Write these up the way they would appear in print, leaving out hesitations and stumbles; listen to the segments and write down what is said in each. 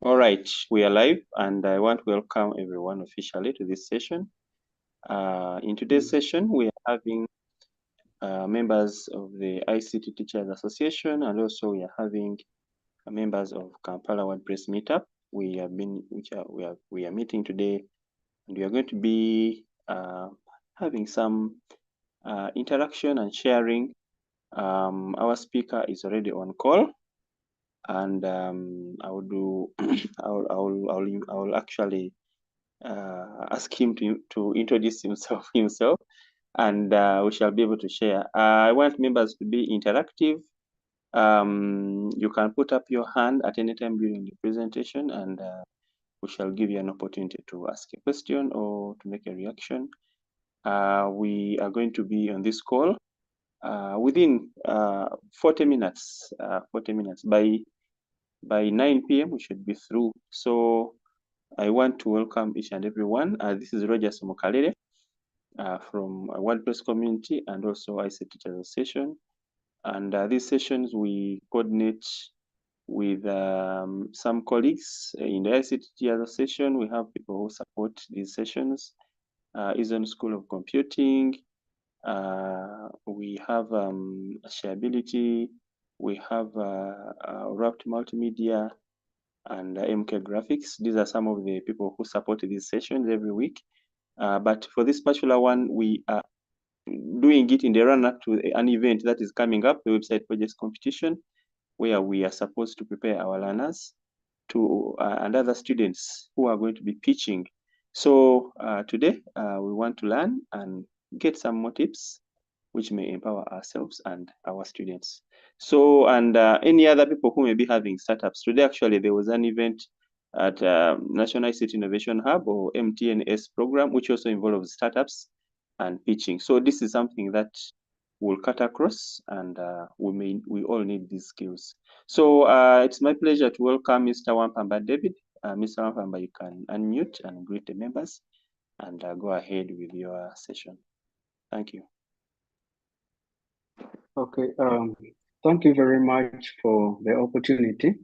All right, we are live, and I want to welcome everyone officially to this session. In today's session, we are having members of the ICT Teachers Association, and also we are having members of Kampala WordPress Meetup. We are meeting today, and we are going to be having some interaction and sharing. Our speaker is already on call, and I will actually ask him to introduce himself, and we shall be able to share. I want members to be interactive. You can put up your hand at any time during the presentation, and we shall give you an opportunity to ask a question or to make a reaction. We are going to be on this call within 40 minutes. 40 minutes. By 9 p.m. we should be through. So I want to welcome each and everyone. This is Roger Somokalere from WordPress community and also ICT Teachers Association. And these sessions we coordinate with some colleagues in the ICT Teachers Association. We have people who support these sessions. Izon School of Computing. We have Shareability. We have Wrapped Multimedia and MK Graphics. These are some of the people who support these sessions every week. But for this particular one, we are doing it in the run-up to an event that is coming up, the website projects competition, where we are supposed to prepare our learners to and other students who are going to be pitching. So today we want to learn and get some more tips which may empower ourselves and our students. So, and any other people who may be having startups. Today, actually, there was an event at National ICT Innovation Hub, or MTNS program, which also involves startups and pitching. So this is something that will cut across, and we all need these skills. So it's my pleasure to welcome Mr. Wampamba David. Mr. Wampamba, you can unmute and greet the members, and go ahead with your session. Thank you. Okay, thank you very much for the opportunity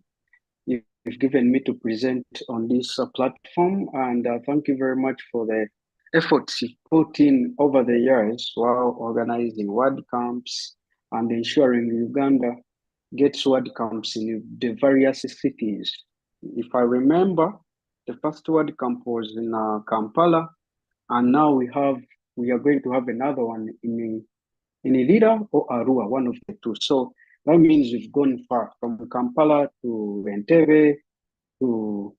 you've given me to present on this platform, and thank you very much for the efforts you've put in over the years while organizing WordCamps and ensuring Uganda gets WordCamps in the various cities. If I remember, the first WordCamp was in Kampala, and now we are going to have another one in Ilira or Arua, one of the two. So that means we've gone far from Kampala to Entebbe, to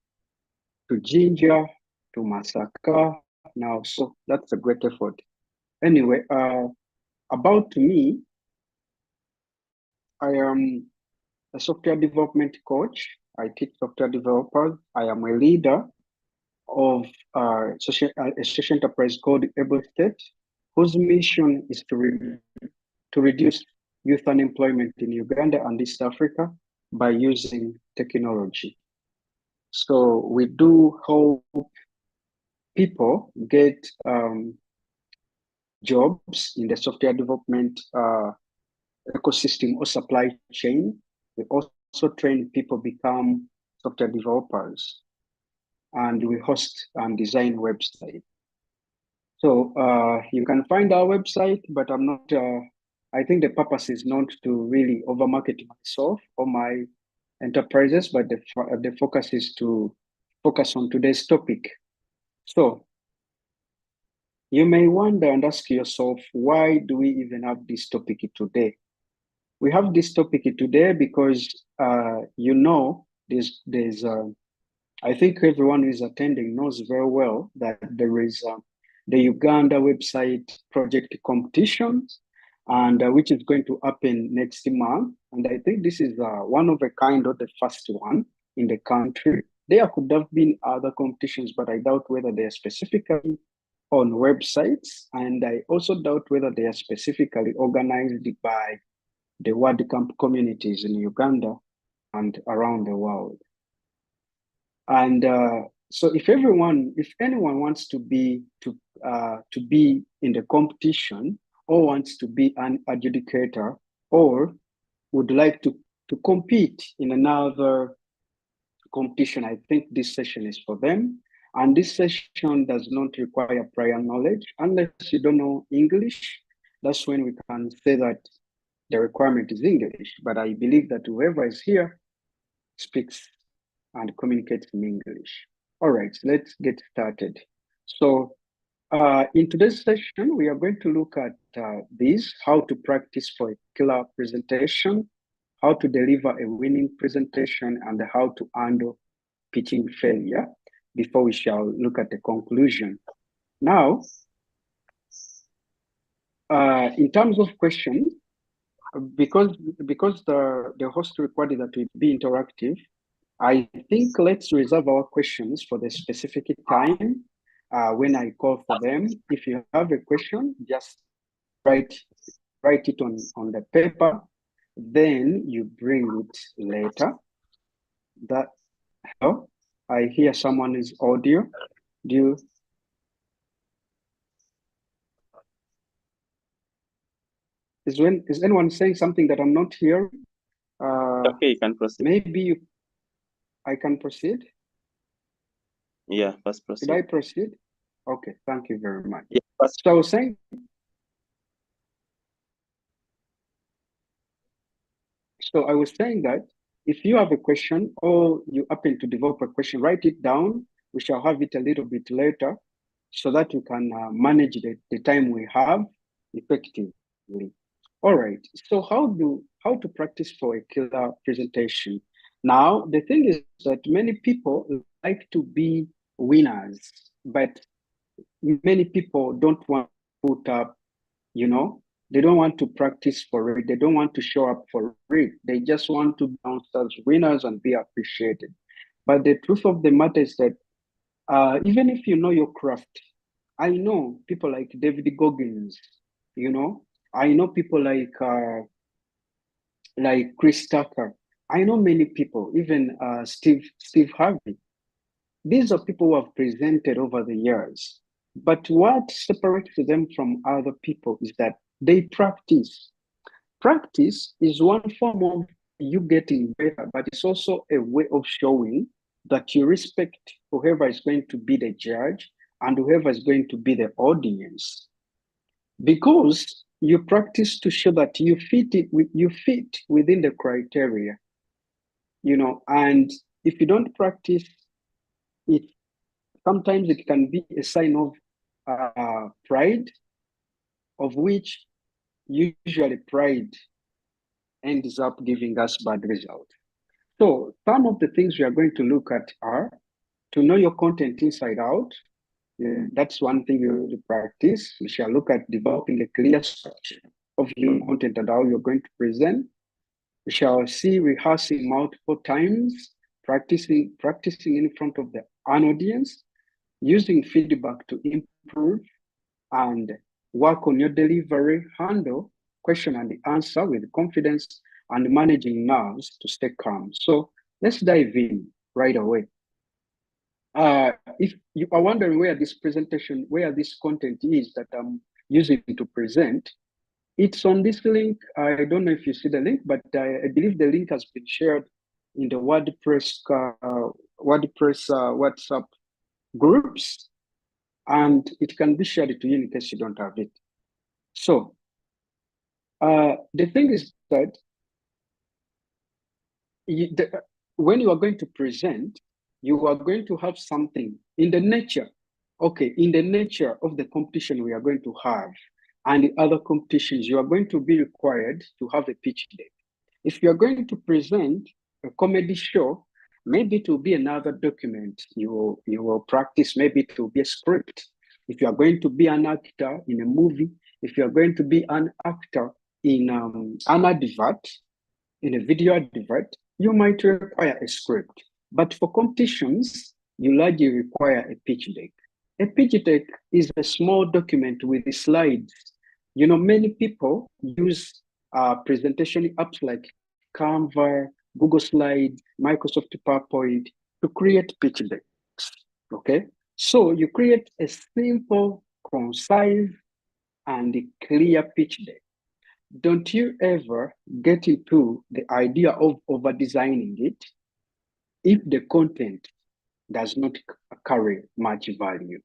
Jinja, to Masaka now. So that's a great effort. Anyway, about me, I am a software development coach. I teach software developers. I am a leader of a social enterprise called Able State, whose mission is to reduce youth unemployment in Uganda and East Africa by using technology. So we do help people get jobs in the software development ecosystem or supply chain. We also train people become software developers, and we host and design websites. So you can find our website, but I'm not, I think the purpose is not to really overmarket myself or my enterprises, but the focus is to focus on today's topic. So you may wonder and ask yourself, why do we even have this topic today? We have this topic today because, you know, there's I think everyone who is attending knows very well that there is the Uganda website project competitions, and which is going to happen next month. And I think this is one of a kind, or the first one in the country. There could have been other competitions, but I doubt whether they are specifically on websites. And I also doubt whether they are specifically organized by the WordCamp communities in Uganda and around the world. And so if anyone wants to be in the competition, or wants to be an adjudicator, or would like to compete in another competition, I think this session is for them. And this session does not require prior knowledge. Unless you don't know English, that's when we can say that the requirement is English. But I believe that whoever is here speaks and communicates in English. All right, let's get started. So in today's session, we are going to look at this, how to practice for a killer presentation, how to deliver a winning presentation, and how to handle pitching failure before we shall look at the conclusion. Now, in terms of questions, because the host required that we be interactive, I think let's reserve our questions for the specific time when I call for them. If you have a question, just write it on the paper, then you bring it later. Hello? I hear someone's audio. Is anyone saying something that I'm not hearing? Okay, you can proceed. Maybe I can proceed? Yeah, first proceed. Did I proceed? Okay, thank you very much. Yeah, so I was saying, that if you have a question or you happen to develop a question, write it down. We shall have it a little bit later so that we can manage the time we have effectively. All right, so how to practice for a killer presentation? Now, the thing is that many people like to be winners, but many people don't want to put up, they don't want to practice for it. They don't want to show up for it. They just want to be themselves winners and be appreciated. But the truth of the matter is that even if you know your craft, I know people like David Goggins, I know people like Chris Tucker. I know many people, even Steve Harvey. These are people who have presented over the years. But what separates them from other people is that they practice. Practice is one form of you getting better, but it's also a way of showing that you respect whoever is going to be the judge and whoever is going to be the audience. Because you practice to show that you fit within the criteria, and if you don't practice it, sometimes it can be a sign of pride, of which usually pride ends up giving us bad results. So some of the things we are going to look at are to know your content inside out. Yeah, that's one thing you practice. We shall look at developing a clear structure of your content and how you're going to present. We shall see rehearsing multiple times, practicing in front of an audience, using feedback to improve, and work on your delivery, handle question and answer with confidence, and managing nerves to stay calm. So let's dive in right away. If you are wondering where this content is that I'm using to present, it's on this link. I don't know if you see the link, but I believe the link has been shared in the WordPress WhatsApp groups, and it can be shared to you in case you don't have it. So the thing is that when you are going to present, you are going to have something in the nature of the competition we are going to have and the other competitions. You are going to be required to have a pitch deck. If you are going to present a comedy show, maybe it will be another document you will practice. Maybe it will be a script. If you are going to be an actor in a movie, if you are going to be an actor in an advert, in a video advert, you might require a script. But for competitions, you largely require a pitch deck. A pitch deck is a small document with slides. Many people use presentation apps like Canva, Google Slides, Microsoft PowerPoint to create pitch decks, okay? So you create a simple, concise, and clear pitch deck. Don't you ever get into the idea of over-designing it. if the content does not carry much value.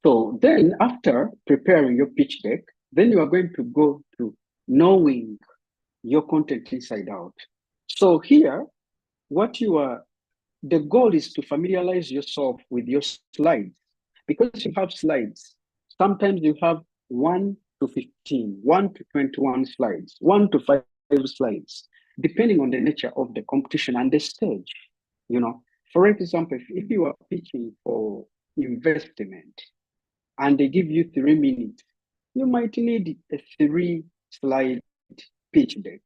So then after preparing your pitch deck, then you are going to go to knowing your content inside out. So here, the goal is to familiarize yourself with your slides. Because you have slides, sometimes you have 1 to 15, 1 to 21 slides, 1 to 5 slides, depending on the nature of the competition and the stage. For example, if you are pitching for investment and they give you 3 minutes, you might need a 3-slide pitch deck.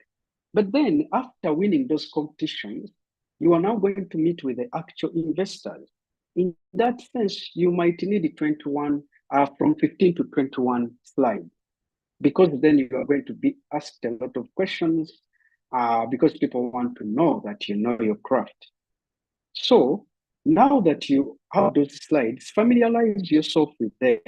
But then after winning those competitions, you are now going to meet with the actual investors. In that sense, you might need 21, from 15 to 21 slides, because then you are going to be asked a lot of questions, because people want to know that you know your craft. So now that you have those slides, familiarize yourself with them.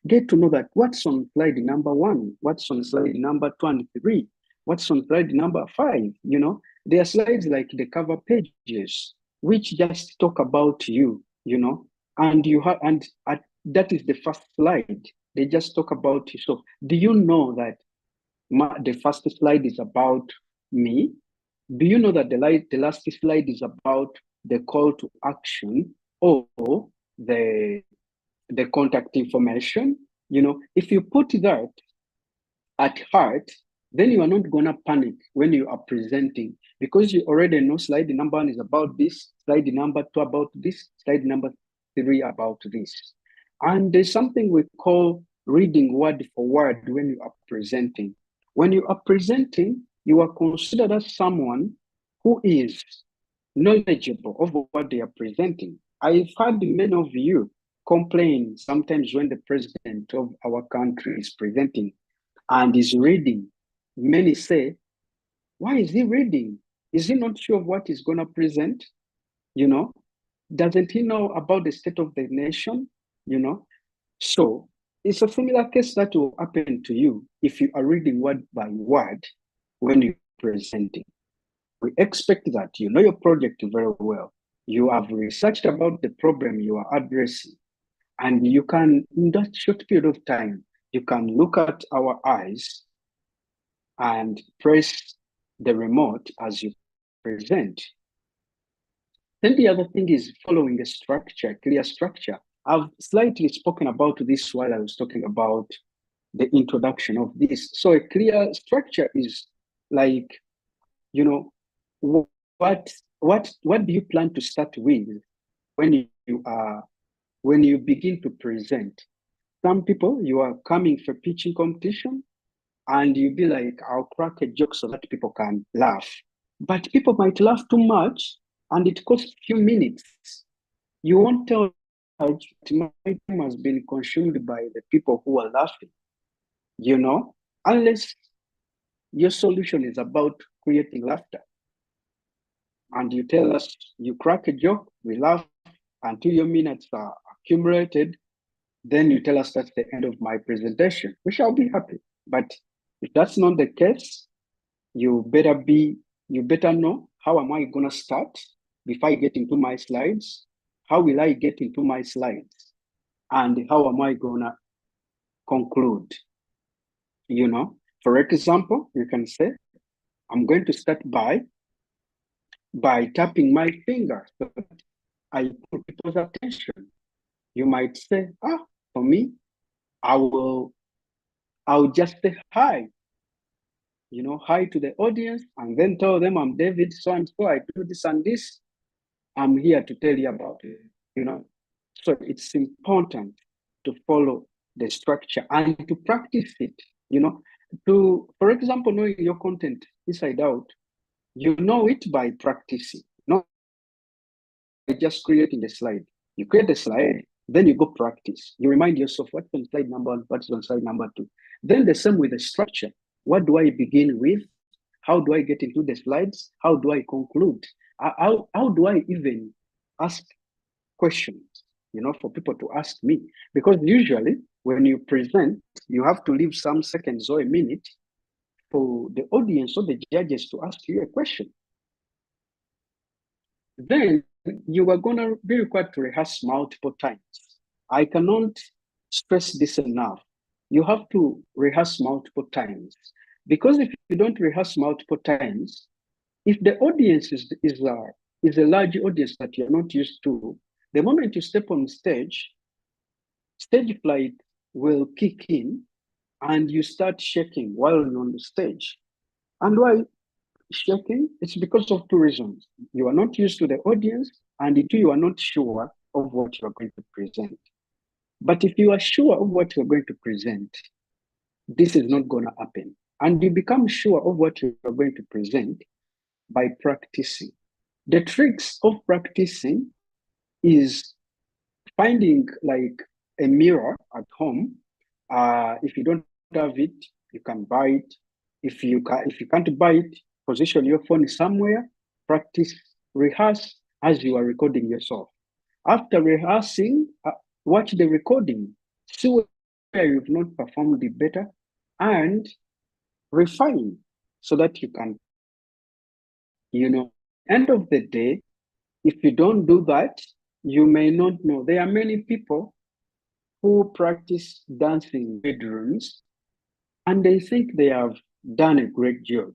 Get to know that what's on slide number 1, what's on slide number 2 and 3, what's on slide number 5. There are slides like the cover pages, which just talk about you, and that is the first slide. They just talk about you. So do you know that the first slide is about me? Do you know that the last slide is about the call to action or the contact information? If you put that at heart, then you are not gonna panic when you are presenting, because you already know slide number 1 is about this, slide number 2 about this, slide number 3 about this. And there's something we call reading word for word when you are presenting. When you are presenting, you are considered as someone who is knowledgeable of what they are presenting. I've heard many of you complain sometimes when the president of our country is presenting and is reading. Many say, why is he reading? Is he not sure of what he's going to present? Doesn't he know about the state of the nation? So it's a similar case that will happen to you if you are reading word by word when you're presenting. We expect that you know your project very well. You have researched about the problem you are addressing. And you can, in that short period of time, you can look at our eyes and press the remote as you present. Then the other thing is following a structure, clear structure. I've slightly spoken about this while I was talking about the introduction of this. So a clear structure is like, what do you plan to start with when you begin to present? Some people, you are coming for pitching competition and you be like, I'll crack a joke so that people can laugh. But people might laugh too much and it costs a few minutes. You won't tell how my time has been consumed by the people who are laughing, unless your solution is about creating laughter. And you tell us, you crack a joke, we laugh until your minutes are accumulated. Then you tell us that's the end of my presentation. We shall be happy. But if that's not the case, you better know, how am I gonna start before I get into my slides? How will I get into my slides? And how am I gonna conclude? For example, you can say, I'm going to start by tapping my finger so that I put people's attention. You might say, for me, I'll just say hi, hi to the audience, and then tell them I'm David, so and so, I do this and this. I'm here to tell you about it, So it's important to follow the structure and to practice it, for example, knowing your content inside out, you know it by practicing, not by just creating the slide. You create the slide, then you go practice. You remind yourself what's on slide number 1, what's on slide number 2. Then the same with the structure. What do I begin with? How do I get into the slides? How do I conclude? How do I even ask questions, for people to ask me? Because usually when you present, you have to leave some seconds or a minute for the audience or the judges to ask you a question. then you are going to be required to rehearse multiple times. I cannot stress this enough. You have to rehearse multiple times, because if you don't rehearse multiple times, if the audience is a large audience that you're not used to, the moment you step on stage, stage flight will kick in and you start shaking while you're on the stage. And why shaking? It's because of two reasons. You are not used to the audience, and two, you are not sure of what you are going to present. But if you are sure of what you're going to present, this is not going to happen. And you become sure of what you are going to present by practicing. The tricks of practicing is finding like a mirror at home. If you don't have it, you can buy it. If you can't buy it, position your phone somewhere, practice, rehearse as you are recording yourself. After rehearsing, watch the recording, see where you've not performed it better, and refine so that you can, end of the day, if you don't do that, you may not know. There are many people who practice dancing in bedrooms and they think they have done a great job.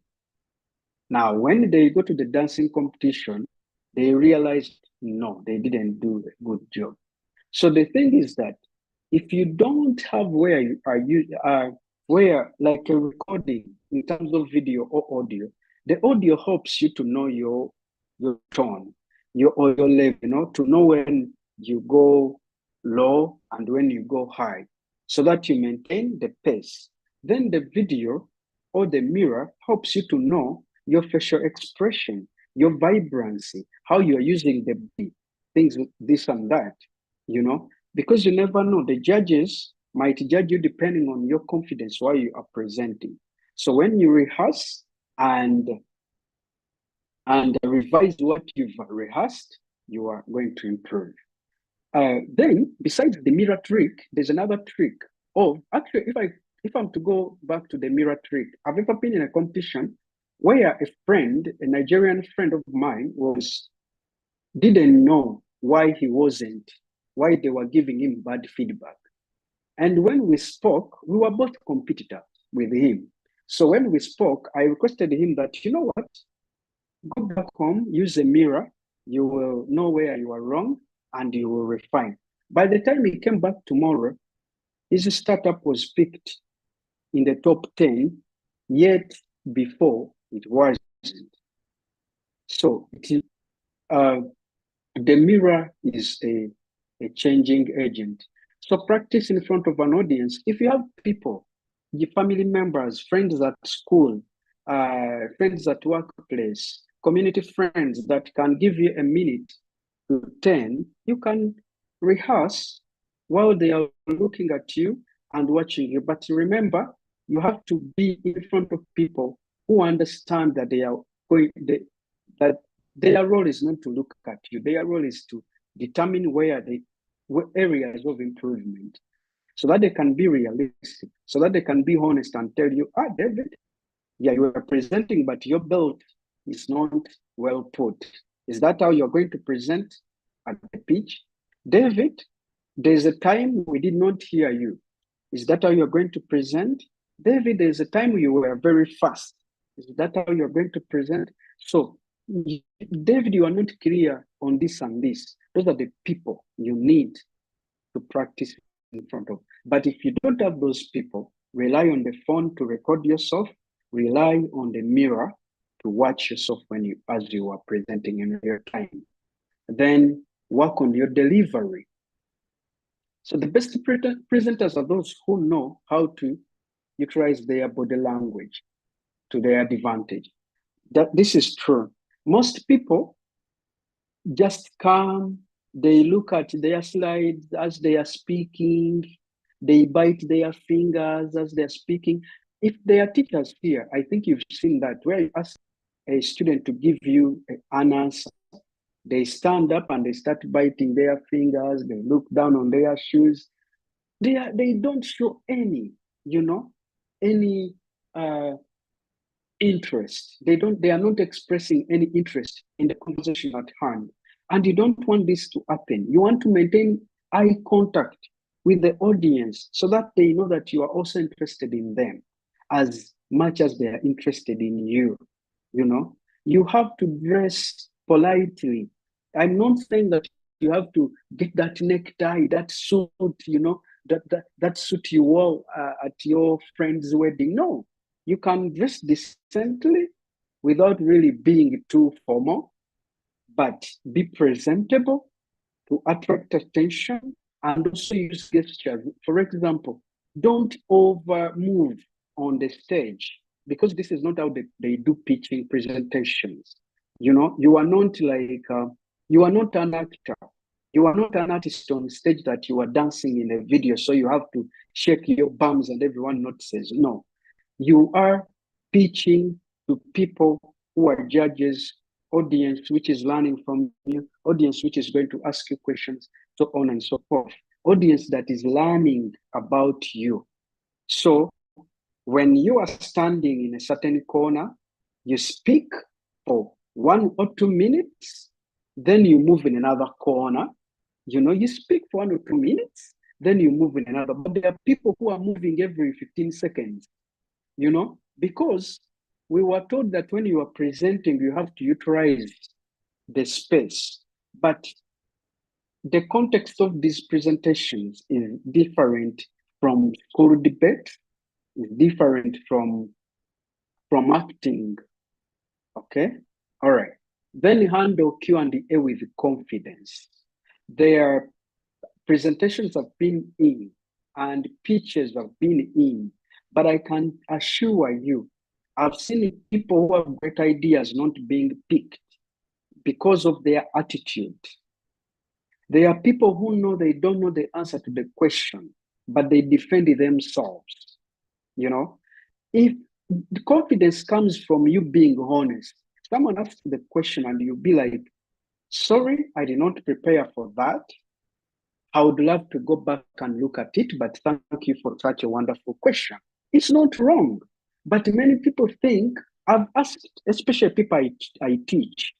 Now, when they go to the dancing competition, they realize no, they didn't do a good job. So the thing is that if you don't have where like a recording in terms of video or audio, the audio helps you to know your tone, your audio level, to know when you go low and when you go high, so that you maintain the pace. Then the video or the mirror helps you to know your facial expression, your vibrancy, how you're using the beat, things this and that, because you never know. The judges might judge you depending on your confidence while you are presenting. So when you rehearse and revise what you've rehearsed, you are going to improve. Then, besides the mirror trick, there's another trick. Oh, actually, if I'm to go back to the mirror trick, I've ever been in a competition where a Nigerian friend of mine, didn't know why they were giving him bad feedback. And when we spoke, we were both competitors with him. So when we spoke, I requested him that, you know what, go back home, use a mirror, you will know where you are wrong and you will refine. By the time he came back tomorrow, his startup was picked in the top 10, yet before it wasn't. So the mirror is a changing agent. So practice in front of an audience. If you have people, your family members, friends at school, friends at workplace, community friends that can give you a minute to 10, you can rehearse while they are looking at you and watching you. But remember, you have to be in front of people who understand that that their role is not to look at you. Their role is to determine where areas of improvement, so that they can be realistic, so that they can be honest and tell you, David, yeah, you are presenting, but your belt is not well put. Is that how you're going to present at the pitch? David, there's a time we did not hear you. Is that how you're going to present? David, there's a time you were very fast. Is that how you're going to present? So, David, you are not clear on this and this. Those are the people you need to practice in front of. But if you don't have those people, rely on the phone to record yourself, rely on the mirror to watch yourself as you are presenting in real time. Then work on your delivery. So the best presenters are those who know how to utilize their body language to their advantage. This is true. Most people just come, they look at their slides as they are speaking, they bite their fingers as they're speaking. If they are teachers here, I think you've seen that, where you ask a student to give you an answer, they stand up and they start biting their fingers, they look down on their shoes. They don't show any, any interest. They are not expressing any interest in the conversation at hand. And you don't want this to happen. You want to maintain eye contact with the audience so that they know that you are also interested in them as much as they are interested in you. You know, you have to dress politely. I'm not saying that you have to get that necktie, that suit, that suit you wore at your friend's wedding. No, you can dress decently without really being too formal, but be presentable to attract attention and also use gestures. For example, don't over move on the stage because this is not how they do pitching presentations. You are not like, you are not an actor. You are not an artist on stage that you are dancing in a video, so you have to shake your bums and everyone notices. No, you are pitching to people who are judges, audience which is learning from you, audience which is going to ask you questions, so on and so forth. Audience that is learning about you. So when you are standing in a certain corner, you speak for 1 or 2 minutes, then you move in another corner. You speak for 1 or 2 minutes, then you move in another. But there are people who are moving every 15 seconds, because we were told that when you are presenting, you have to utilize the space. But the context of these presentations is different from school debate, is different from acting. Okay? All right. Then handle Q&A with confidence. Their presentations have been in and pitches have been in, but I can assure you, I've seen people who have great ideas not being picked because of their attitude. There are people who know they don't know the answer to the question, but they defend themselves. If the confidence comes from you being honest, someone asks the question and you be like, sorry, I did not prepare for that. I would love to go back and look at it, but thank you for such a wonderful question. It's not wrong, but many people think, I've asked, especially people I teach,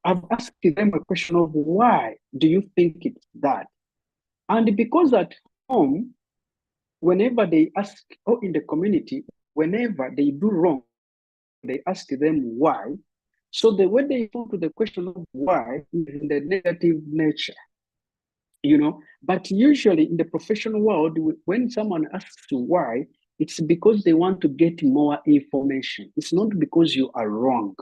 I've asked them a question of why do you think it's that? And because at home, whenever they ask, or in the community, whenever they do wrong, they ask them why. So the way they come to the question of why is in the negative nature. But usually in the professional world, when someone asks why, it's because they want to get more information. It's not because you are wrong.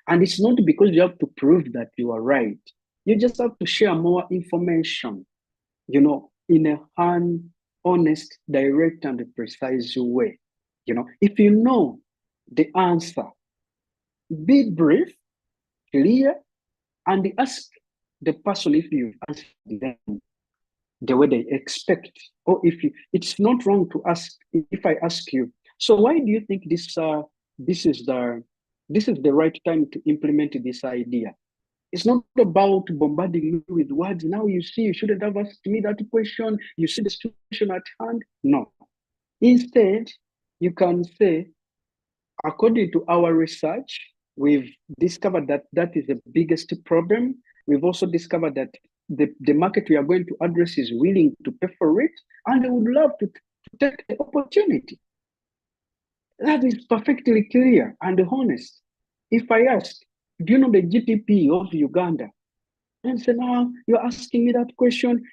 And it's not because you have to prove that you are right. You just have to share more information, in a honest, direct, and precise way. If you know the answer, be brief, clear, and ask the person if you answered them the way they expect. Or it's not wrong to ask, if I ask you, so why do you think this is the right time to implement this idea? It's not about bombarding you with words. Now you see, you shouldn't have asked me that question. You see the situation at hand. No. Instead, you can say, according to our research, we've discovered that that is the biggest problem. We've also discovered that the market we are going to address is willing to pay for it, and they would love to take the opportunity. That is perfectly clear and honest. If I ask, do you know the GDP of Uganda? And say, now you're asking me that question.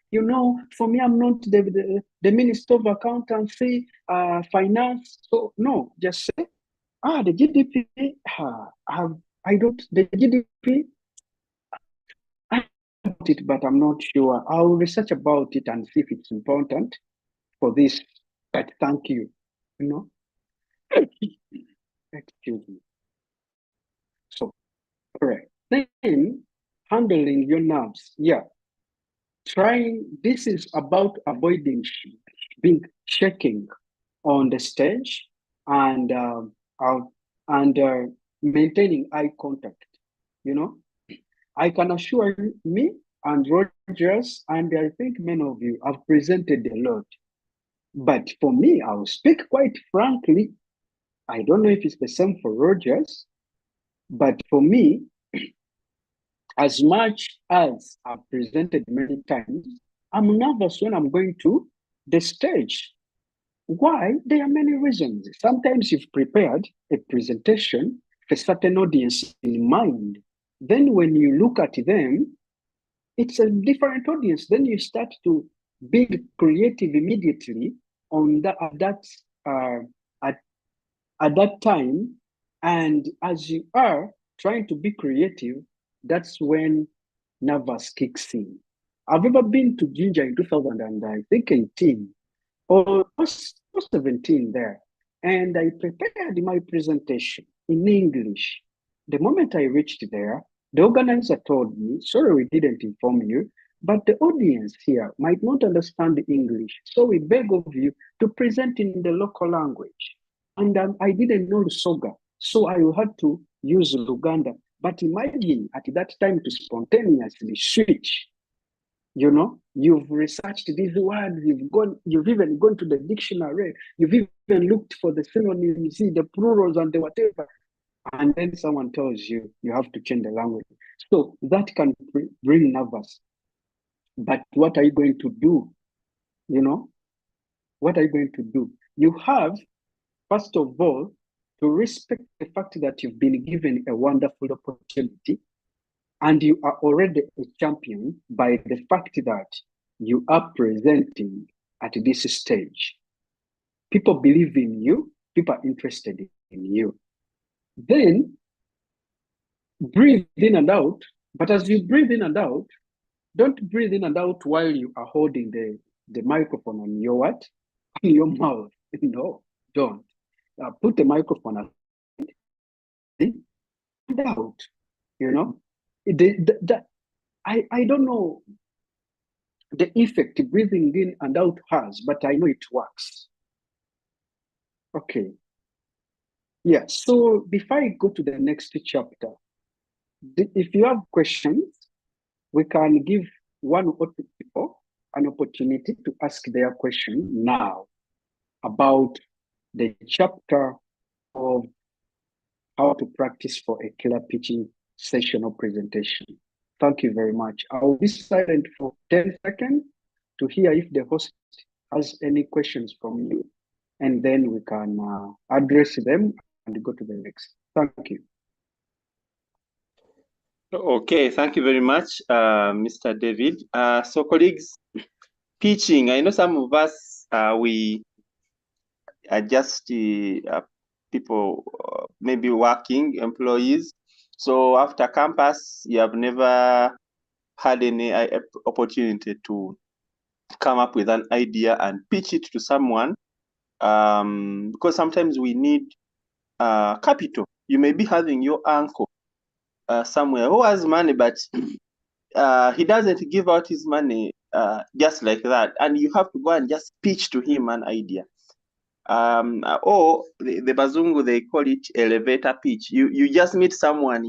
For me, I'm not the Minister of Accountancy, Finance. So no, just say, the GDP, the GDP, I about it, but I'm not sure. I'll research about it and see if it's important for this. But thank you. Excuse me. So, correct. Then handling your nerves. Yeah. This is about avoiding being shaking on the stage and maintaining eye contact. I can assure me and Rogers, and I think many of you have presented a lot. But for me, I will speak quite frankly. I don't know if it's the same for Rogers, but for me, as much as I've presented many times, I'm nervous when I'm going to the stage. Why? There are many reasons. Sometimes you've prepared a presentation for a certain audience in mind. Then when you look at them, it's a different audience. Then you start to be creative immediately on that uh, at, at that time. And as you are trying to be creative, that's when nervous kicks in. I've ever been to Ginger in 2000 and I think 18 or 17 there. And I prepared my presentation in English. The moment I reached there, the organizer told me, sorry, we didn't inform you, but the audience here might not understand English. So we beg of you to present in the local language. And I didn't know Lusoga, so I had to use Luganda. But imagine at that time to spontaneously switch. You know, you've researched these words, you've even gone to the dictionary, you've even looked for the synonyms, the plurals and the whatever, and then someone tells you you have to change the language. So that can bring nervous. But what are you going to do? You know, what are you going to do? You have, first of all, to respect the fact that you've been given a wonderful opportunity and you are already a champion by the fact that you are presenting at this stage. People believe in you, people are interested in you. Then breathe in and out, but as you breathe in and out, don't breathe in and out while you are holding the microphone on your what? On your mouth. No, don't. Put the microphone aside and out, you know? I don't know the effect breathing in and out has, but I know it works. Okay. Yeah, so before I go to the next chapter, if you have questions, we can give one or two people an opportunity to ask their question now about the chapter of how to practice for a killer pitching session or presentation. Thank you very much. I'll be silent for 10 seconds to hear if the host has any questions from you, and then we can address them and go to the next. Thank you. Okay, thank you very much, Mr. David. So colleagues, pitching, I know some of us, we are just people, maybe working employees. So after campus, you have never had any opportunity to come up with an idea and pitch it to someone, because sometimes we need capital. You may be having your uncle somewhere who has money, but he doesn't give out his money just like that, and you have to go and just pitch to him an idea. Or the Bazungu, they call it elevator pitch. You just meet someone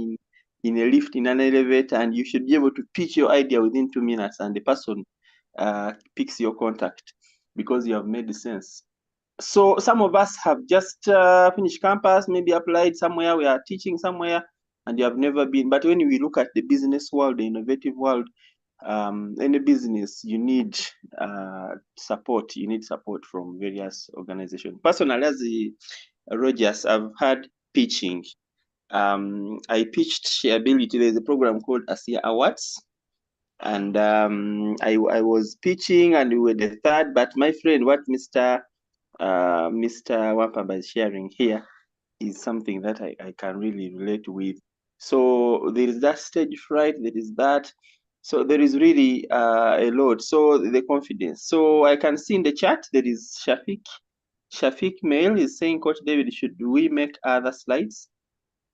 in a lift, in an elevator, and you should be able to pitch your idea within 2 minutes, and the person picks your contact because you have made sense. So some of us have just finished campus, maybe applied somewhere, we are teaching somewhere, and you have never been. But when we look at the business world, the innovative world, any business, you need support. You need support from various organizations. Personally, as Rogers, I've had pitching. I pitched Shareability. There's a program called ASEA Awards. And I was pitching and we were the third, but my friend, what Mr. Wapaba is sharing here is something that I can really relate with. So there is that stage fright, there is that. So there is really a lot. So the confidence. So I can see in the chat, there is Shafiq. Shafiq Mail is saying, Coach David, should we make other slides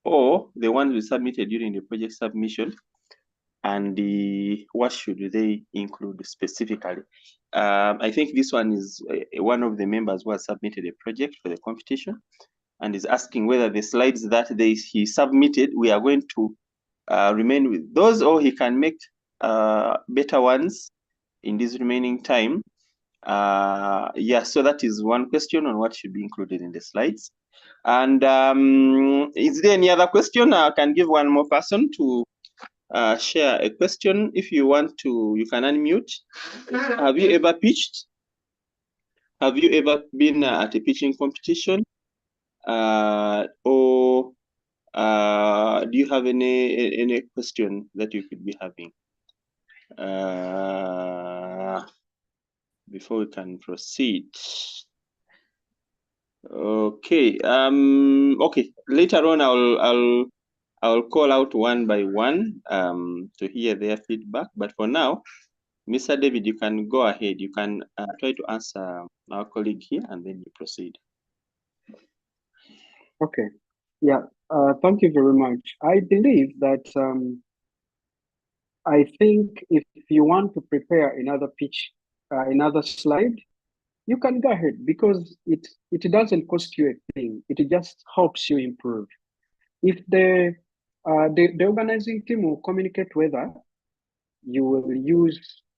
or the ones we submitted during the project submission? And what should they include specifically? I think this one is one of the members who has submitted a project for the competition and is asking whether the slides that he submitted, we are going to remain with those, or he can make better ones in this remaining time. Yeah, so that is one question on what should be included in the slides. And is there any other question? I can give one more person to share a question. If you want to, you can unmute. Have you ever pitched? Have you ever been at a pitching competition? Or do you have any question that you could be having before we can proceed? Okay. Okay. Later on, I'll call out one by one to hear their feedback. But for now, Mr. David, you can go ahead. You can try to answer our colleague here, and then you proceed. Okay. Yeah. Thank you very much. I believe that I think if you want to prepare another pitch, another slide, you can go ahead because it doesn't cost you a thing. It just helps you improve. If the organizing team will communicate whether you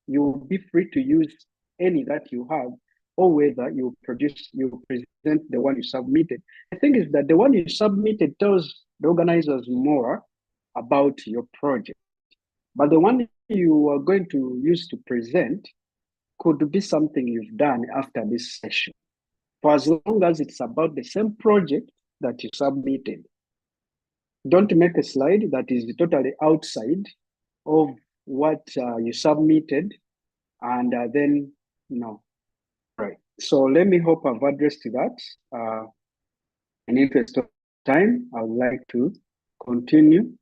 will be free to use any that you have, or whether you present the one you submitted. The thing is that the one you submitted tells the organizers more about your project, but the one you are going to use to present could be something you've done after this session, for as long as it's about the same project that you submitted. Don't make a slide that is totally outside of what you submitted, and then no. Right. So let me hope I've addressed that. In interest of time, I would like to continue.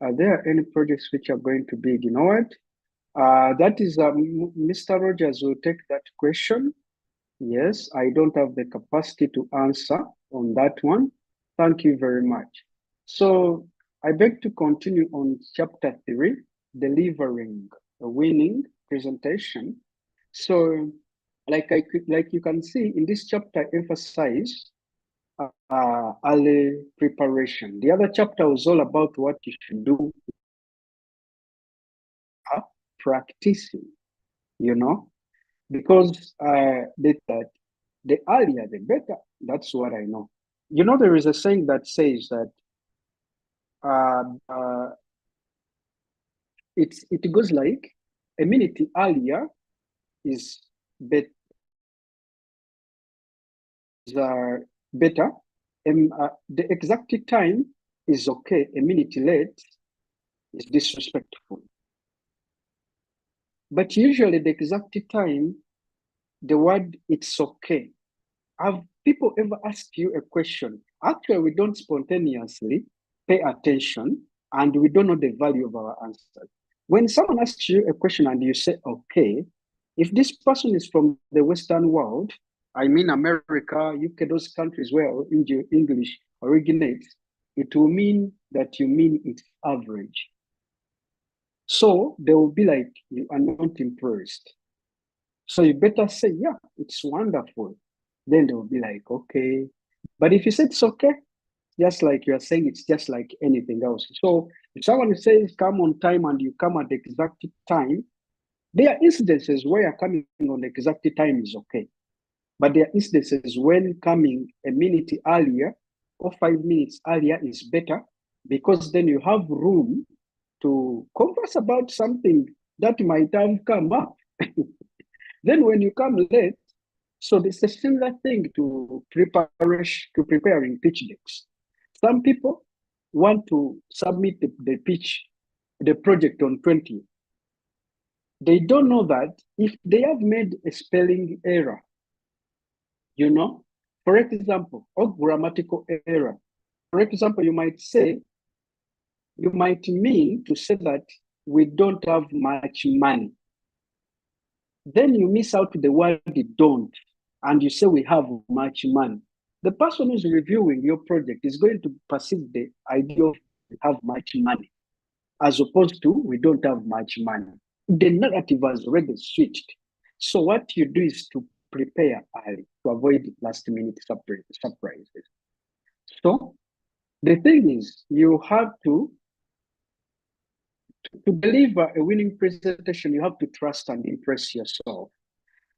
Are there any projects which are going to be ignored? That is, Mr. Rogers will take that question. Yes, I don't have the capacity to answer on that one. Thank you very much. So I beg to continue on chapter 3, delivering a winning presentation. So like you can see in this chapter, emphasize early preparation. The other chapter was all about what you should do, practicing, because the earlier the better. That's what I know. There is a saying that says that it goes like a minute earlier is better. The exact time is okay. A minute late is disrespectful. But usually the exact time, the word it's okay. Have people ever asked you a question? Actually, we don't spontaneously pay attention and we don't know the value of our answer. When someone asks you a question and you say, okay, if this person is from the Western world, I mean America, UK, those countries where English originates, it will mean that you mean it's average. So they will be like, you are not impressed. So you better say, yeah, it's wonderful. Then they will be like, okay. But if you say it's okay, just like you're saying, it's just like anything else. So if someone says come on time and you come at the exact time, there are instances where coming on the exact time is okay. But there are instances when coming a minute earlier or 5 minutes earlier is better, because then you have room to converse about something that might have come up. Then when you come late, so it's a similar thing to preparing pitch decks. Some people want to submit the project on 20th. They don't know that if they have made a spelling error, for example, or grammatical error. For example, you might mean to say that we don't have much money. Then you miss out the word don't, and you say we have much money. The person who's reviewing your project is going to perceive the idea of we have much money, as opposed to we don't have much money. The narrative has already switched. So what you do is to prepare early to avoid last-minute surprises. So the thing is, you have to deliver a winning presentation, you have to trust and impress yourself.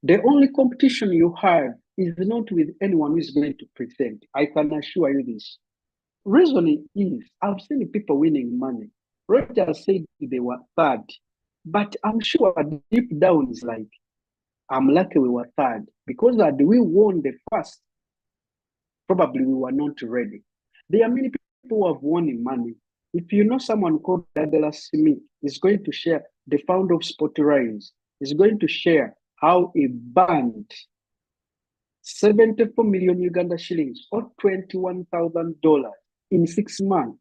The only competition you have is not with anyone who is going to present. I can assure you this. Reasoning is, I've seen people winning money. Roger said they were third, but I'm sure deep down is like, I'm lucky we were third, because had we won the first, probably we were not ready. There are many people who have won in money. If you know someone called Douglas Smith, he's going to share, the founder of Spotify, is going to share how he burned 74 million Uganda shillings or $21,000 in 6 months,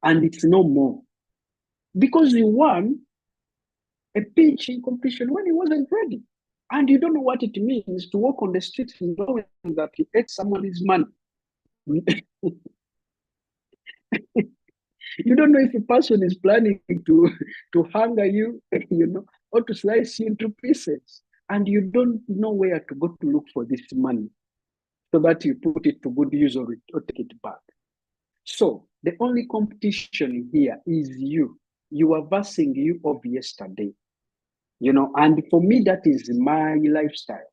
and it's no more. Because he won a pitching competition when he wasn't ready. And you don't know what it means to walk on the streets knowing that you ate someone's money. You don't know if a person is planning to hunger you, or to slice you into pieces. And you don't know where to go to look for this money so that you put it to good use or take it back. So the only competition here is you. You are versing you of yesterday. And for me, that is my lifestyle.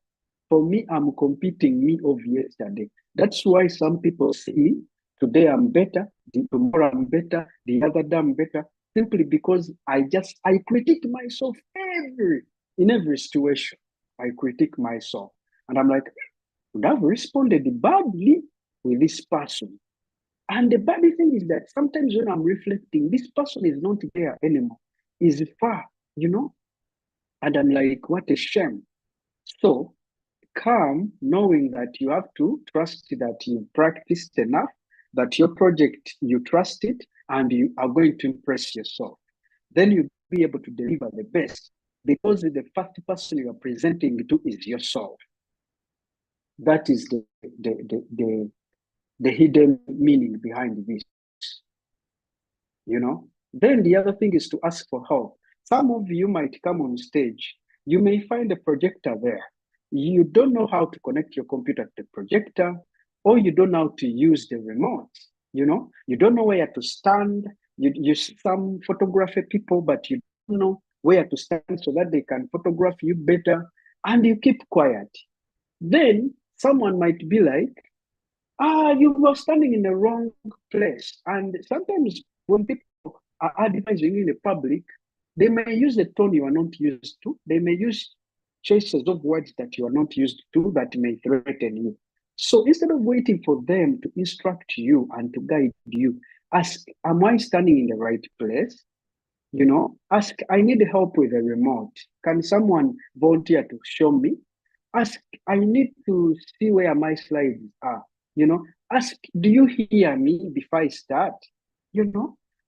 For me, I'm competing me of yesterday. That's why some people see me, today I'm better, tomorrow I'm better, the other day I'm better, simply because I critique myself in every situation. I critique myself. And I'm like, would have responded badly with this person. And the bad thing is that sometimes when I'm reflecting, this person is not there anymore, is far, and I'm like, what a shame. So calm, knowing that you have to trust that you practiced enough, that your project, you trust it, and you are going to impress yourself. Then you'll be able to deliver the best, because the first person you are presenting to is yourself. That is the hidden meaning behind this. Then the other thing is to ask for help. Some of you might come on stage, you may find a projector there. You don't know how to connect your computer to the projector, or you don't know how to use the remote. You don't know where to stand. You see some photography people, but you don't know where to stand so that they can photograph you better, and you keep quiet. Then someone might be like, you were standing in the wrong place. And sometimes when people are advertising in the public, they may use a tone you are not used to. They may use choices of words that you are not used to that may threaten you. So instead of waiting for them to instruct you and to guide you, ask, am I standing in the right place? Ask, I need help with a remote. Can someone volunteer to show me? Ask, I need to see where my slides are. Ask, do you hear me before I start?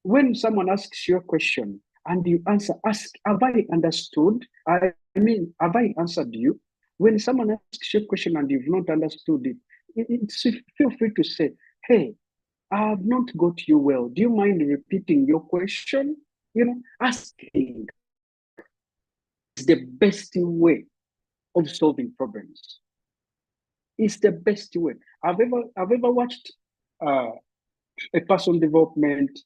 When someone asks you a question and you answer, ask, have I understood? Have I answered you? When someone asks you a question and you've not understood it, feel free to say, hey, I have not got you well. Do you mind repeating your question? Asking is the best way of solving problems. It's the best way. I've ever watched a personal development.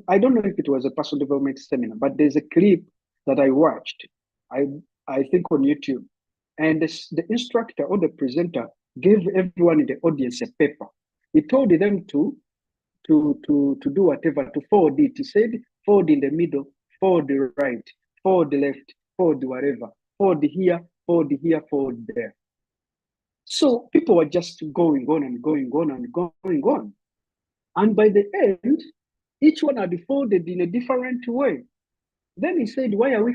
I don't know if it was a personal development seminar, but there's a clip that I watched. I think on YouTube, and the instructor or the presenter gave everyone in the audience a paper. He told them to do whatever, to forward it. He said, forward in the middle, forward the right, forward the left, forward whatever, forward here, forward here, forward there. So people were just going on and going on and going on. And by the end, each one had folded in a different way. Then he said, why are we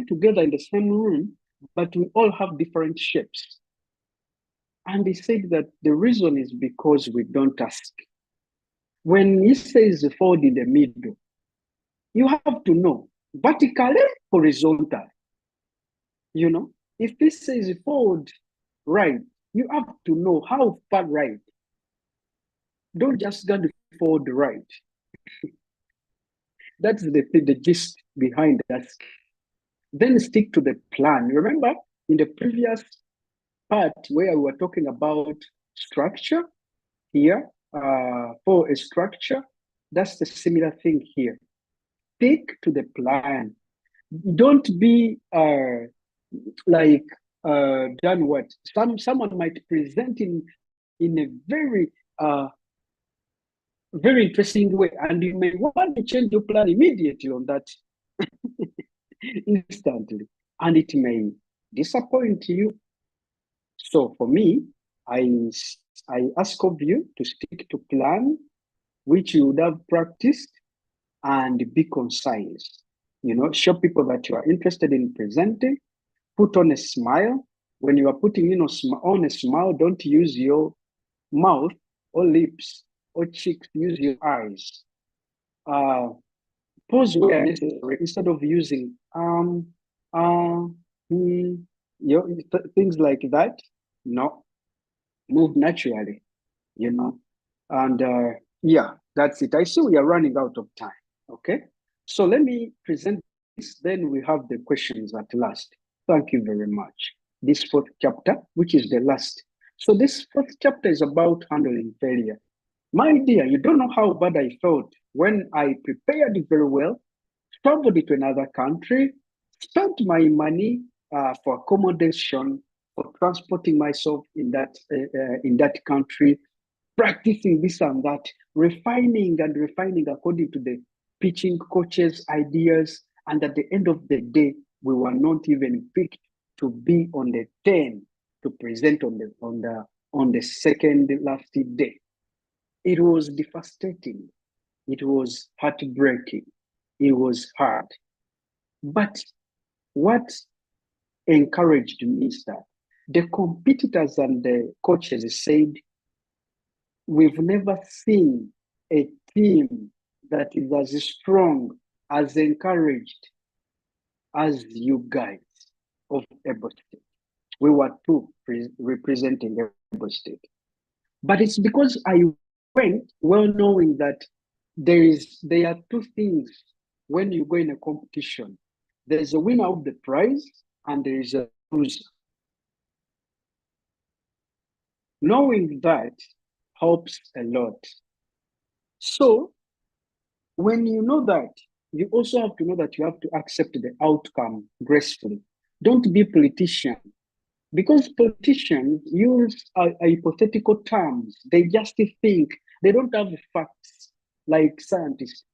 together in the same room, but we all have different shapes? And he said that the reason is because we don't ask. When he says fold in the middle, you have to know vertically, horizontal. If this says fold right, you have to know how far right. Don't just go forward right. That's the gist behind that. Then stick to the plan. Remember in the previous part where we were talking about structure here, for a structure, that's the similar thing here. Stick to the plan. Don't be like done what? Someone might present in a very interesting way, and you may want to change your plan immediately on that instantly, and it may disappoint you. So for me, I ask of you to stick to plan which you would have practiced and be concise. Show people that you are interested in presenting. Put on a smile. When you are putting on a smile, don't use your mouth or lips or cheeks. Use your eyes. Pause where necessary instead of using things like that. No, move naturally. And yeah, that's it. I see we are running out of time. Okay, so let me present this. Then we have the questions at last. Thank you very much. This fourth chapter, which is the last. So this fourth chapter is about handling failure. My dear, you don't know how bad I felt when I prepared very well, traveled to another country, spent my money for accommodation, for transporting myself in that country, practicing this and that, refining according to the pitching coach's ideas. And at the end of the day, we were not even picked to be on the 10 to present on the second last day. It was devastating. It was heartbreaking. It was hard. But what encouraged me is that the competitors and the coaches said, we've never seen a team that is as strong, as encouraged as you guys of Ebo State. We were two representing Ebo State. But it's because I went well knowing that there are two things when you go in a competition. There's a winner of the prize and there is a loser. Knowing that helps a lot. So when you know that, you also have to know that you have to accept the outcome gracefully. Don't be a politician, because politicians use hypothetical terms. They just think. They don't have facts like scientists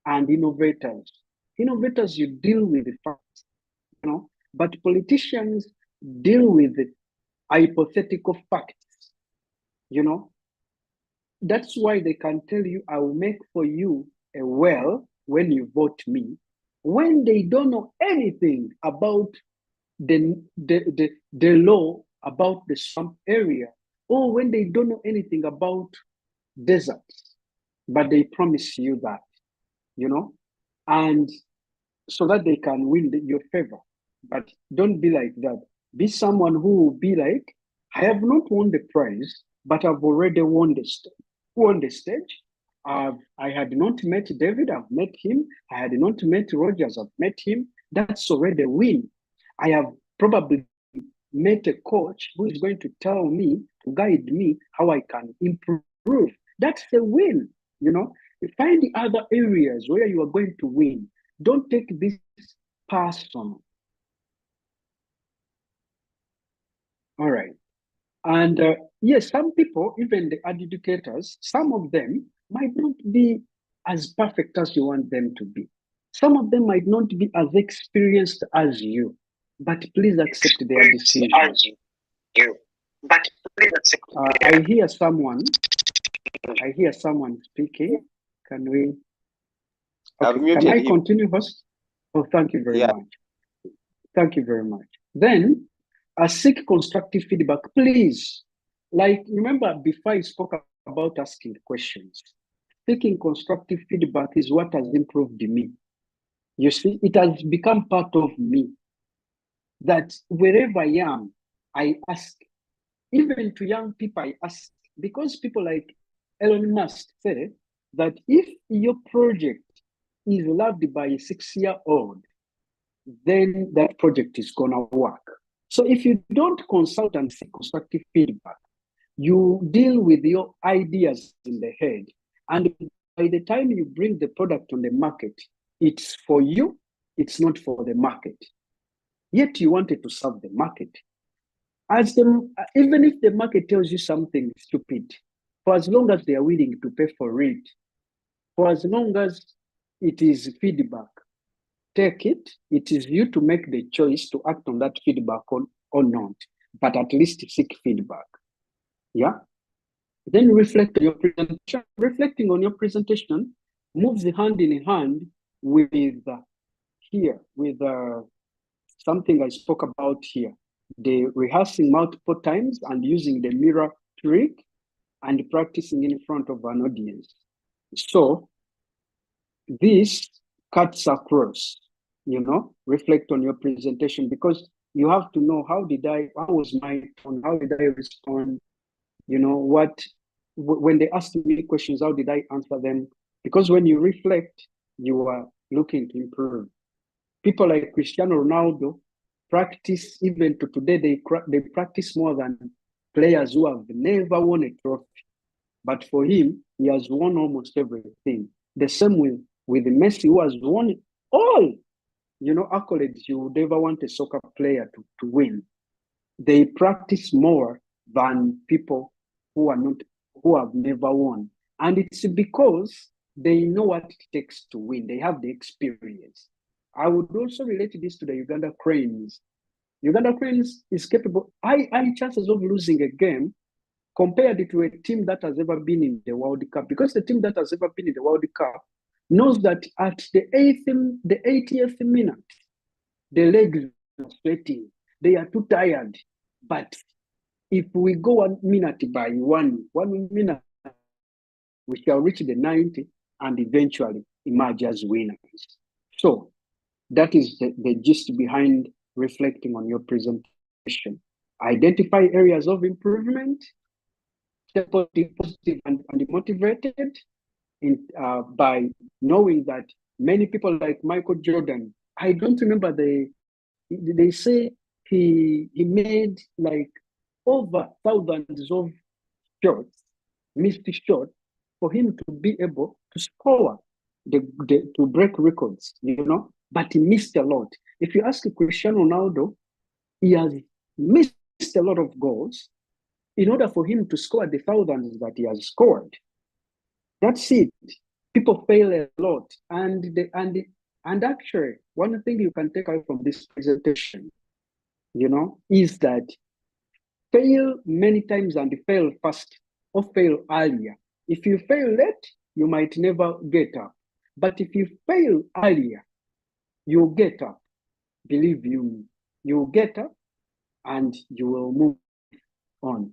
and innovators. Innovators, you deal with the facts, but politicians deal with hypothetical facts, That's why they can tell you, I will make for you a well when you vote me, when they don't know anything about the law about the swamp area, or when they don't know anything about deserts, but they promise you that, and so that they can win your favor. But don't be like that. Be someone who will be like, I have not won the prize, but I've already won the stage. I had not met David, I've met him. I had not met Rogers, I've met him. That's already a win. I have probably met a coach who is going to tell me, to guide me how I can improve. That's a win, Find the other areas where you are going to win. Don't take this personal. All right. And yes, some people, even the educators, some of them might not be as perfect as you want them to be. Some of them might not be as experienced as you, but please accept their decision. I hear someone speaking. Can we? Okay. Can I continue, host? Oh, thank you very much. Thank you very much. Then, seek constructive feedback, please. Like, remember, before I spoke about asking questions, seeking constructive feedback is what has improved me. You see, it has become part of me. That wherever I am, I ask. Even to young people, I ask. Because people like Elon Musk say that if your project is loved by a 6-year-old, then that project is going to work. So if you don't consult and seek constructive feedback, you deal with your ideas in the head. And by the time you bring the product on the market, it's for you, it's not for the market. Yet you wanted to serve the market. even if the market tells you something stupid, for as long as they are willing to pay for it, for as long as it is feedback, take it. It is you to make the choice to act on that feedback or not, but at least seek feedback. Yeah. Then reflect on your presentation. Reflecting on your presentation moves hand in hand with something I spoke about here. The rehearsing multiple times and using the mirror trick and practicing in front of an audience. So this cuts across, reflect on your presentation, because you have to know how was my tone, how did I respond, when they ask me questions, how did I answer them? Because when you reflect, you are looking to improve. People like Cristiano Ronaldo practice, even to today, they practice more than players who have never won a trophy. But for him, he has won almost everything. The same with Messi, who has won all, accolades you would ever want a soccer player to win. They practice more than people who have never won. And it's because they know what it takes to win. They have the experience. I would also relate this to the Uganda Cranes. Uganda Cranes is capable, high chances of losing a game compared to a team that has ever been in the World Cup. Because the team that has ever been in the World Cup knows that at the 80th minute, the legs are sweating. They are too tired. But if we go 1 minute by 1 minute, we shall reach the 90 and eventually emerge as winners. So that is the gist behind reflecting on your presentation. Identify areas of improvement, stay positive and motivated by knowing that many people like Michael Jordan, I don't remember they say he made like over thousands of shots, missed shots, for him to be able to score, to break records, but he missed a lot. If you ask Cristiano Ronaldo, he has missed a lot of goals in order for him to score the thousands that he has scored. That's it. People fail a lot. And actually, one thing you can take out from this presentation, is that fail many times and fail fast or fail earlier. If you fail late, you might never get up. But if you fail earlier, you'll get up. Believe you, you'll get up and you will move on.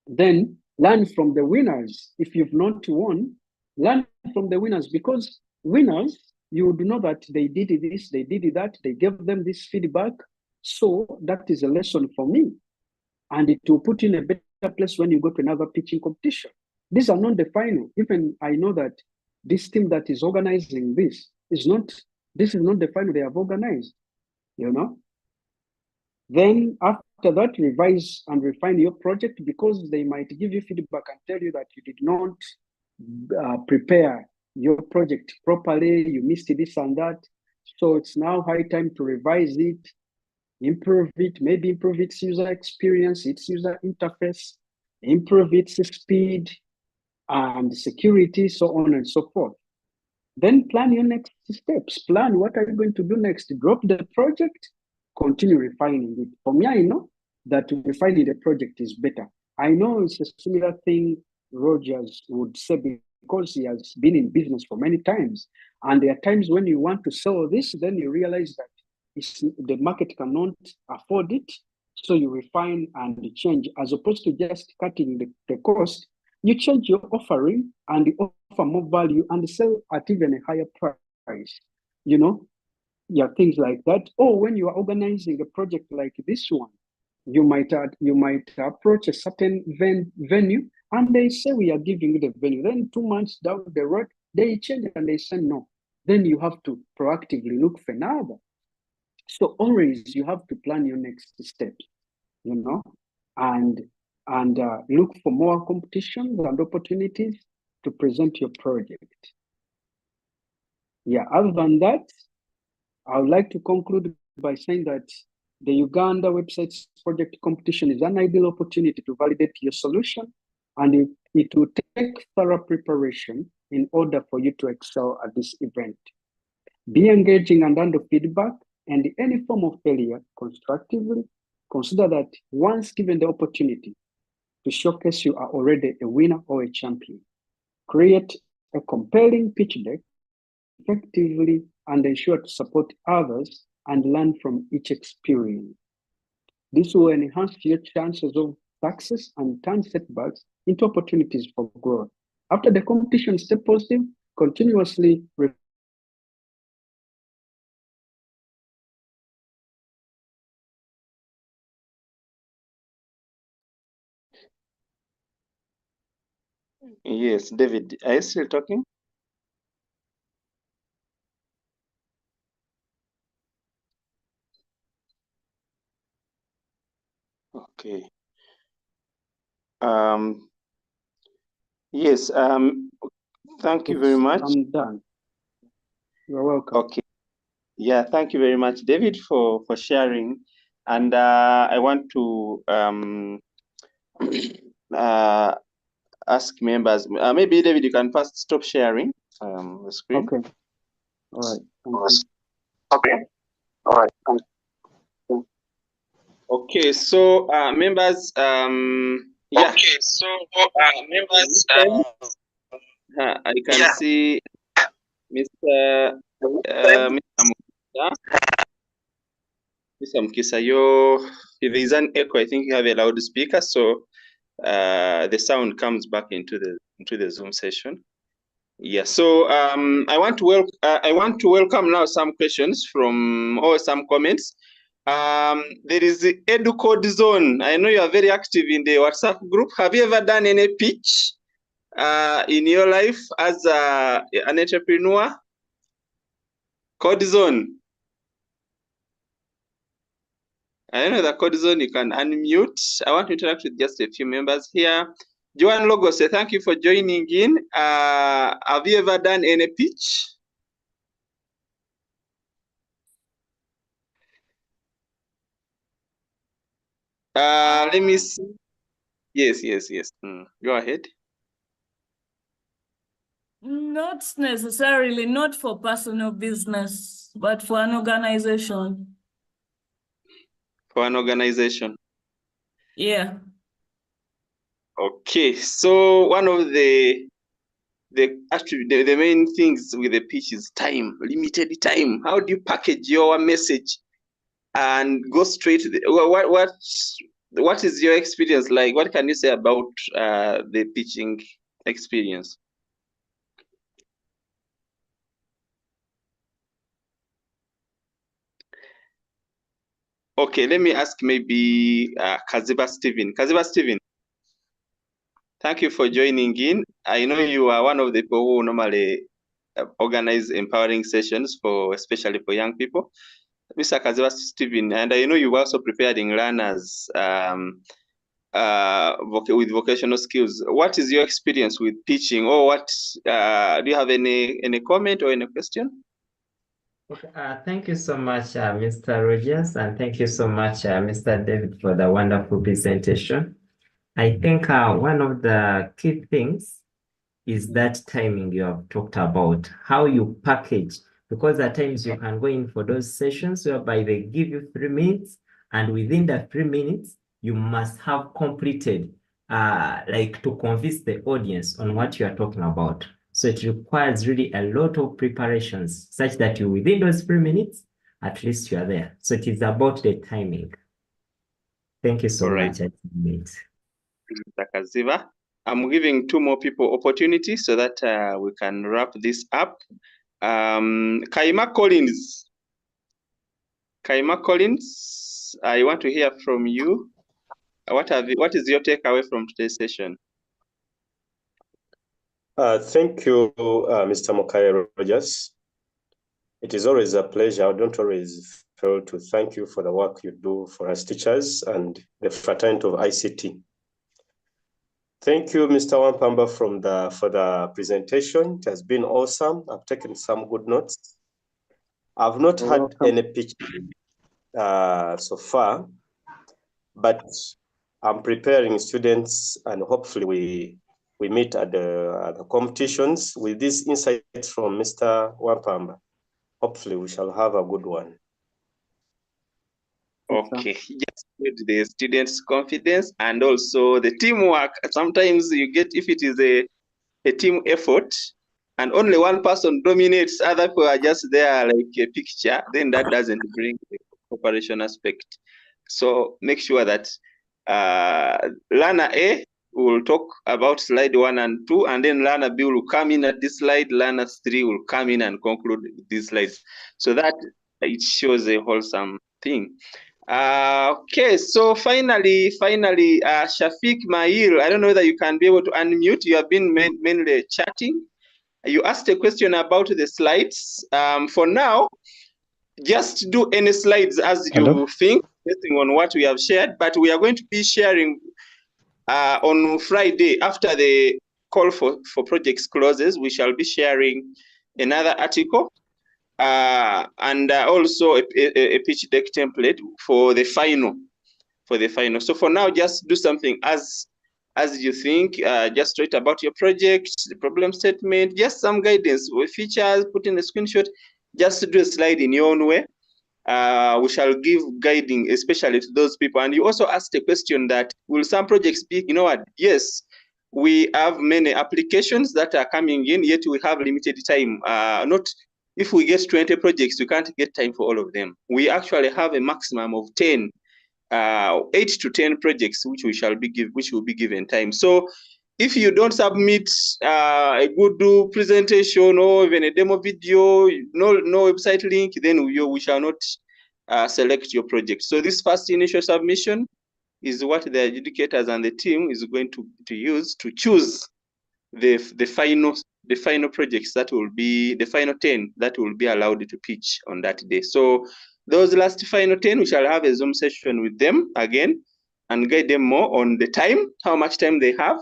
Then learn from the winners. If you've not won, learn from the winners, because winners, you would know that they did this, they did that, they gave them this feedback. So that is a lesson for me. And it will put you in a better place when you go to another pitching competition. These are not the final. Even I know that this team that is organizing this is not the final they have organized, Then after that, revise and refine your project, because they might give you feedback and tell you that you did not prepare your project properly, you missed this and that. So it's now high time to revise it, improve it, maybe improve its user experience, its user interface, improve its speed and security, so on and so forth. Then plan your next steps. Plan what are you going to do next. Drop the project, continue refining it. For me, I know that refining the project is better. I know it's a similar thing Rogers would say, because he has been in business for many times. And there are times when you want to sell this, then you realize that the market cannot afford it. So you refine and change, as opposed to just cutting the cost. You change your offering and offer more value and sell at even a higher price. Things like that. Or when you are organizing a project like this one, you might approach a certain venue and they say, we are giving you the venue. Then 2 months down the road, they change and they say no. Then you have to proactively look for another. So always you have to plan your next step, and look for more competitions and opportunities to present your project. Yeah, other than that, I would like to conclude by saying that The Uganda Websites Project competition is an ideal opportunity to validate your solution, and it will take thorough preparation in order for you to excel at this event. Be engaging and handle feedback and any form of failure constructively. Consider that once given the opportunity to showcase you are already a winner or a champion. Create a compelling pitch deck effectively and ensure to support others and learn from each experience. This will enhance your chances of success and turn setbacks into opportunities for growth. After the competition, stay positive, continuously Yes, David, are you still talking? Okay. Yes, thank you very much. I'm done. You're welcome. Okay. Yeah, thank you very much, David, for sharing. And I want to ask members, maybe David, you can first stop sharing the screen. Okay. All right. Thank you. Okay. All right. Okay, so members, yeah. Okay, so members, I can see Mr. Mr. Mukisa, if there's an echo, I think you have a loudspeaker, so the sound comes back into the Zoom session. Yeah, so I want to welcome now some questions from or some comments. There is the EduCode Zone. I know you are very active in the WhatsApp group. Have you ever done any pitch in your life as an entrepreneur? Code Zone. I know the Code Zone, you can unmute. I want to interact with just a few members here. Joan Logo, say thank you for joining in. Have you ever done any pitch? Let me see. Yes. Go ahead. Not necessarily, not for personal business, but for an organization. For an organization. Yeah. Okay, so one of the main things with the pitch is time, limited time. How do you package your message and go straight to the what is your experience like? What can you say about the pitching experience? Okay, let me ask maybe Kaziba Steven. Kaziba Steven, thank you for joining in. I know you are one of the people who normally organize empowering sessions especially for young people. Mr. Kaziba Steven, and I know you've also preparing learners with vocational skills. What is your experience with pitching, or what do you have any comment or any question? Okay, thank you so much, Mr. Rogers, and thank you so much, Mr. David, for the wonderful presentation. I think one of the key things is that timing you have talked about, how you package, because at times you can go in for those sessions whereby they give you 3 minutes, and within the 3 minutes, you must have completed, like to convince the audience on what you are talking about. So it requires really a lot of preparations such that you, within those 3 minutes, at least you are there. So it is about the timing. Thank you so much. Mr. Kaziba. I'm giving 2 more people opportunity so that we can wrap this up. Kaima Collins. Kaima Collins, I want to hear from you. What is your takeaway from today's session? Thank you, Mr. Mokai Rogers. It is always a pleasure. I don't always fail to thank you for the work you do for us teachers and the fraternity of ICT. Thank you, Mr. Wampamba, for the presentation. It has been awesome. I've taken some good notes. I've not had any pitch. so far, but I'm preparing students, and hopefully we meet at the competitions with these insights from Mr. Wampamba. Hopefully we shall have a good one. Okay, just build the students' confidence and also the teamwork. Sometimes you get, if it is a team effort and only one person dominates, other people are just there like a picture, then that doesn't bring the cooperation aspect. So make sure that learner A will talk about slide 1 and 2, and then learner B will come in at this slide, learner 3 will come in and conclude these slides, so that it shows a wholesome thing. Okay, so finally, Shafiq Mail, I don't know whether you can be able to unmute. You have been mainly chatting. You asked a question about the slides. For now, just do any slides as you think, based on what we have shared, but we are going to be sharing on Friday after the call for projects closes. We shall be sharing another article and also a pitch deck template for the final. So for now, just do something as you think. Just write about your project, the problem statement, just some guidance with features, put in a screenshot, just do a slide in your own way. We shall give guiding, especially to those people. And you also asked a question that, will some projects be, you know what? Yes, we have many applications that are coming in, yet we have limited time. Not if we get 20 projects, we can't get time for all of them. We actually have a maximum of 10, 8 to 10 projects, which will be given time. So if you don't submit a good presentation or even a demo video, no website link, then we shall not select your project. So this first initial submission is what the adjudicators and the team is going to use to choose the final projects that will be the final 10 that will be allowed to pitch on that day. So those last final 10, we shall have a Zoom session with them again and guide them more on the time, how much time they have,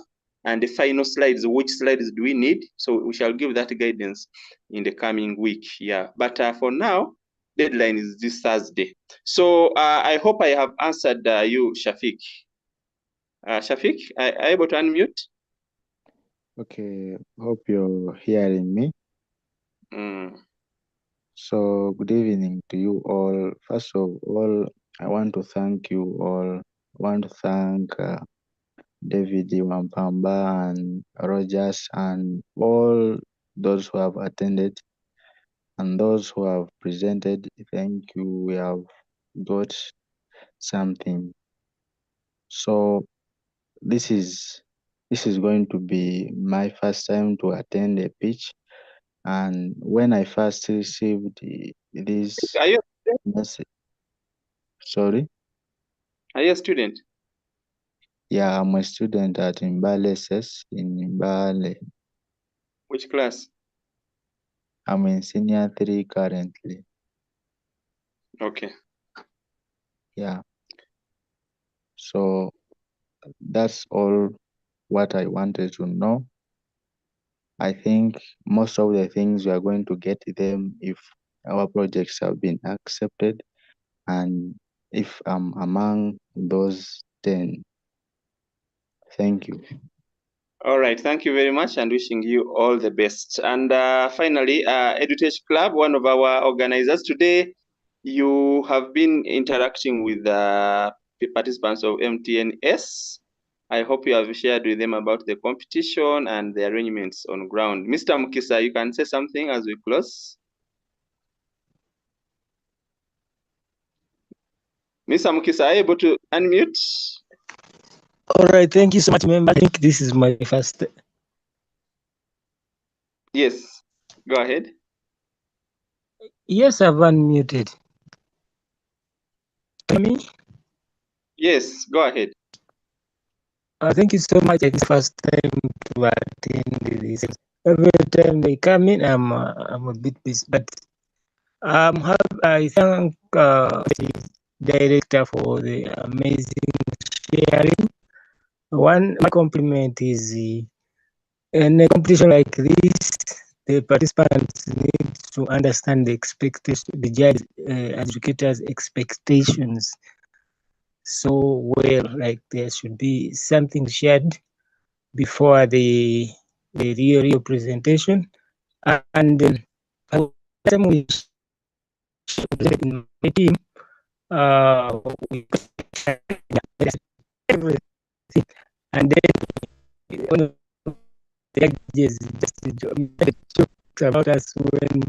and the final slides, which slides do we need. So we shall give that guidance in the coming week. Yeah, but for now, deadline is this Thursday. So I hope I have answered you, Shafiq. Shafiq, are you able to unmute? Okay, hope you're hearing me. So good evening to you all. First of all, I want to thank you all. I want to thank David Wampamba and Rogers and all those who have attended and those who have presented. Thank you. We have got something. So this is going to be my first time to attend a pitch. And when I first received this message, sorry? Are you a student? Yeah, I'm a student at Mbale SS in Mbale. Which class? I'm in senior 3 currently. Okay. Yeah. So that's all what I wanted to know. I think most of the things we are going to get them if our projects have been accepted and if I'm among those 10. Thank you. All right, thank you very much and wishing you all the best. And finally, EduTech Club, one of our organizers today, you have been interacting with the participants of MTNS. I hope you have shared with them about the competition and the arrangements on ground. Mr. Mukisa, you can say something as we close. Mr. Mukisa, are you able to unmute? All right, thank you so much, member. I think this is my first. Yes, go ahead. Yes, I've unmuted. Me? Yes, go ahead. Thank you so much. It's first time to attend this. Every time they come in, I'm a bit busy, but I thank the director for the amazing sharing. One compliment is in a competition like this, the participants need to understand the expectation, the judge adjudicators' expectations so well. Like there should be something shared before the real presentation, and time we in my team, we everything, and then one of the judges just talked about us when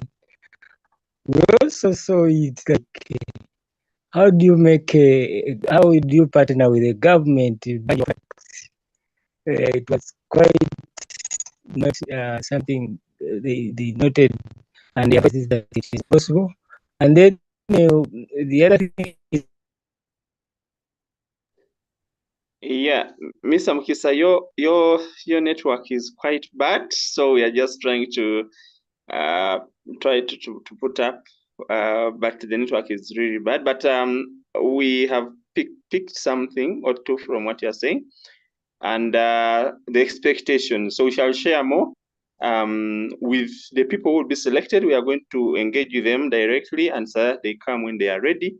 we also saw it like how do you make how do you partner with the government? It was quite not something they noted, and the advice is that it is possible. And then the other thing is, yeah, Mr. Mukisa, your network is quite bad, so we are just trying to try to put up, but the network is really bad. But we have picked something or two from what you're saying, and the expectations. So we shall share more with the people who will be selected. We are going to engage with them directly, and so they come when they are ready,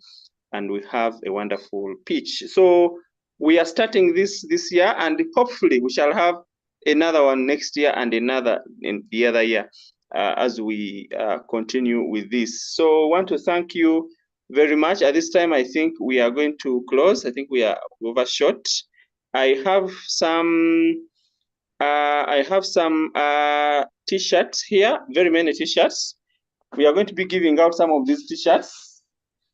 and we have a wonderful pitch. So we are starting this year, and hopefully we shall have another one next year and another in the other year as we continue with this. So I want to thank you very much. At this time, I think we are going to close. I think we are overshot. I have some t-shirts here, very many t-shirts. We are going to be giving out some of these t-shirts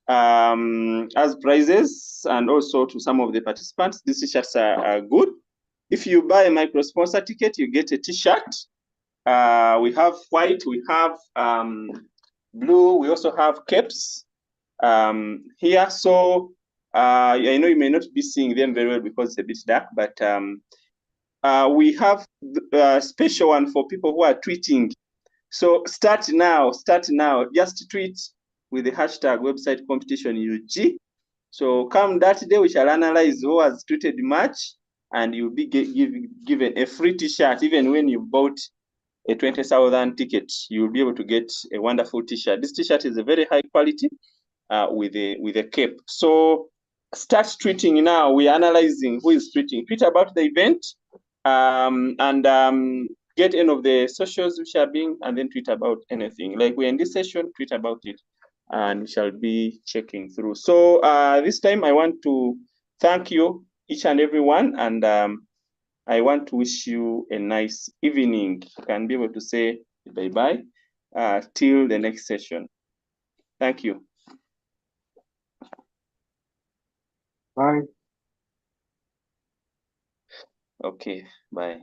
as prizes, and also to some of the participants. These t-shirts are good. If you buy a micro-sponsor ticket, you get a t-shirt. We have white, we have blue, we also have caps here. So I know you may not be seeing them very well because it's a bit dark, but we have a special one for people who are tweeting. So start now, just tweet with the hashtag website competition UG. So come that day, we shall analyze who has tweeted much, and you'll be given a free t-shirt. Even when you bought a 20,000 ticket, you'll be able to get a wonderful t-shirt. This t-shirt is a very high quality with a cape. So start tweeting now. We are analyzing who is tweeting. Tweet about the event, and get any of the socials which are being, and then tweet about anything. Like we're in this session, tweet about it, and we shall be checking through. So this time I want to thank you, each and every one, and I want to wish you a nice evening. You can be able to say bye-bye till the next session. Thank you. Bye. Okay, bye.